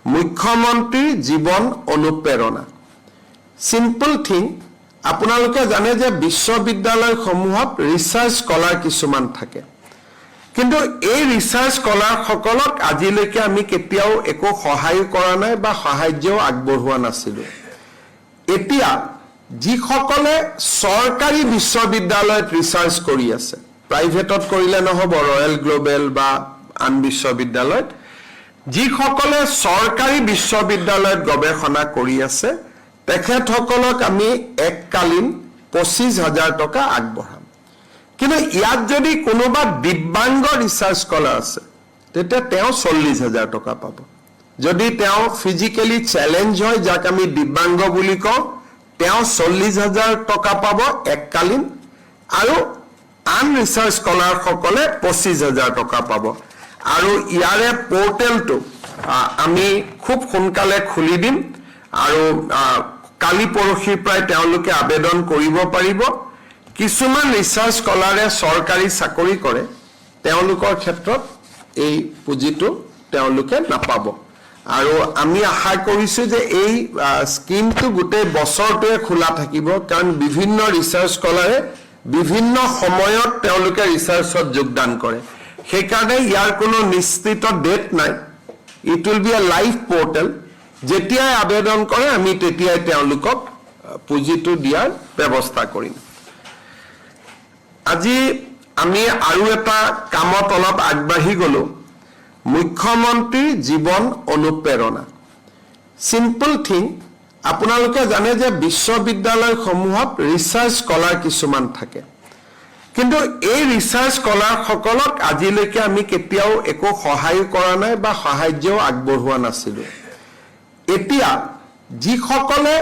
মুখ্যমন্ত্ৰী জীৱন অনুপ্ৰেৰণা সিম্পল থিং আপোনালোকে জানে যে বিশ্ববিদ্যালয়সমূহত ৰিসাৰ্চ স্কলাৰ কিছুমান থাকে কিন্তু এই ৰিসাৰ্চ স্কলাৰ সকলক আজিলৈকে আমি কেতিয়াও একো সহায় কৰা নাই বা সাহায্যও আগবঢ়োৱা নাছিলো এতিয়া যিসকলে চৰকাৰী বিশ্ববিদ্যালয়ত ৰিসাৰ্চ কৰি আছে প্ৰাইভেটত কৰিলে নহব ৰয়েল গ্লোবেল বা আন বিশ্ববিদ্যালয়ত যিসকলে চৰকাৰী বিশ্ববিদ্যালয়ত গৱেষণা কৰি আছে তেখেতসকলক আমি এককালীন 25,000 টকা আগবঢ়াম কিন্তু ইয়াত যদি কোনোবা দিব্যাংগ ৰিসাৰ্চ স্কলাৰ আছে তেতিয়া তেওঁ 40,000 টকা পাব যদি তেওঁ ফিজিক্যালি চ্যালেঞ্জ হয় যাক আমি দিব্যাংগ বুলি কওঁ তেওঁ 40,000 টকা পাব এককালীন আৰু আন ৰিসাৰ্চ স্কলাৰ সকলে 25,000 টকা পাব আৰু ইয়াৰে পোৰ্টেলটো আমি খুব সোনকালে খুলি দিম আৰু কালি পৰখি প্ৰায় তেওঁলোকে আবেদন কৰিব পাৰিব কিছুমান ৰিসাৰ্চ স্কলাৰে চৰকাৰী চাকৰি কৰে তেওঁলোকৰ ক্ষেত্ৰত এই পুঁজিটো তেওঁলোকে নাপাব আৰু আমি আশা কৰিছো যে এই স্কিমটো গোটেই বছৰটোৱে খোলা থাকিব কাৰণ বিভিন্ন ৰিসাৰ্চ স্কলাৰে বিভিন্ন সময়ত তেওঁলোকে ৰিসাৰ্চত যোগদান কৰে সেইকাৰণে ইয়াৰ কোনো নিশ্চিত ডেট নাই it will B A live portal যেতিয়াই আবেদন কৰে আমি তেতিয়াই তেওঁলোকক পুঁজিটো দিয়াৰ ব্যৱস্থা কৰিম আজি আমি আৰু এটা কামত অলপ আগবাঢ়ি গলো মুখ্যমন্ত্ৰী জীৱন অনুপ্ৰেৰণা সিম্পল থিং আপোনালোকে জানে যে বিশ্ববিদ্যালয়সমূহত ৰিসাৰ্চ স্কলাৰ কিছুমান থাকে কিন্তু এই ৰিসাৰ্চ স্কলাৰ সকলক আজিলৈকে আমি কেতিয়াও একো সহায় কৰা নাই বা সাহায্যও আগবঢ়োৱা নাছিলো এতিয়া যিসকলে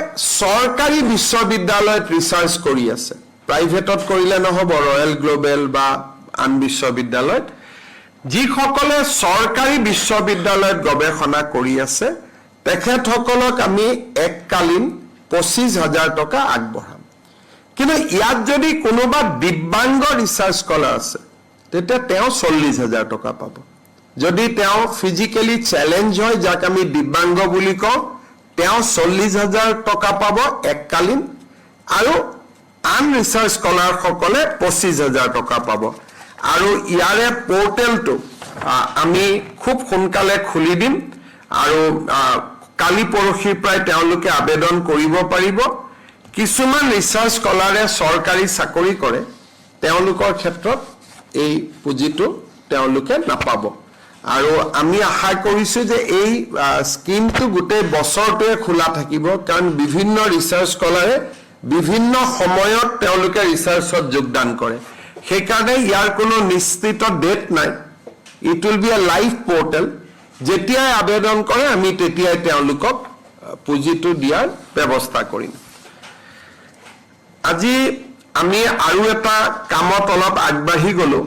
চৰকাৰী বিশ্ববিদ্যালয়ত ৰিসাৰ্চ কৰি আছে প্ৰাইভেটত কৰিলে নহব ৰয়েল গ্লোবেল বা আন বিশ্ববিদ্যালয়ত যিসকলে চৰকাৰী বিশ্ববিদ্যালয়ত গৱেষণা কৰি আছে তেখেতসকলক আমি এককালীন 25,000 টকা আগবঢ়াম কিন্তু ইয়াত যদি কোনোবা দিব্যাংগ ৰিসাৰ্চ স্কলাৰ আছে তেতিয়া তেওঁ 40,000 টকা পাব যদি তেওঁ ফিজিক্যালি চ্যালেঞ্জ হয় যাক আমি দিব্যাংগ বুলি কওঁ তেওঁ 40,000 টকা পাব এককালীন আৰু আন ৰিসাৰ্চ স্কলাৰ সকলে 25,000 টকা পাব আৰু ইয়াৰে পোৰ্টেলটো আমি খুব সোনকালে খুলি দিম আৰু কালি পৰখি প্ৰায় তেওঁলোকে আবেদন কৰিব পাৰিব কিছুমান ৰিসাৰ্চ স্কলাৰে চৰকাৰী চাকৰি কৰে তেওঁলোকৰ ক্ষেত্ৰত এই পুঁজিটো তেওঁলোকে নাপাব আৰু আমি আশা কৰিছো যে এই স্কিমটো গোটেই বছৰটোৱে খোলা থাকিব কাৰণ বিভিন্ন ৰিসাৰ্চ স্কলাৰে বিভিন্ন সময়ত তেওঁলোকে ৰিসাৰ্চত যোগদান কৰে সেইকাৰণে ইয়াৰ কোনো নিশ্চিত ডেট নাই it will B A live portal যেতিয়াই আবেদন কৰে আমি তেতিয়াই তেওঁলোকক পুঁজিটো দিয়াৰ ব্যৱস্থা কৰিম আজি আমি আৰু এটা কামত অলপ আগবাঢ়ি গলো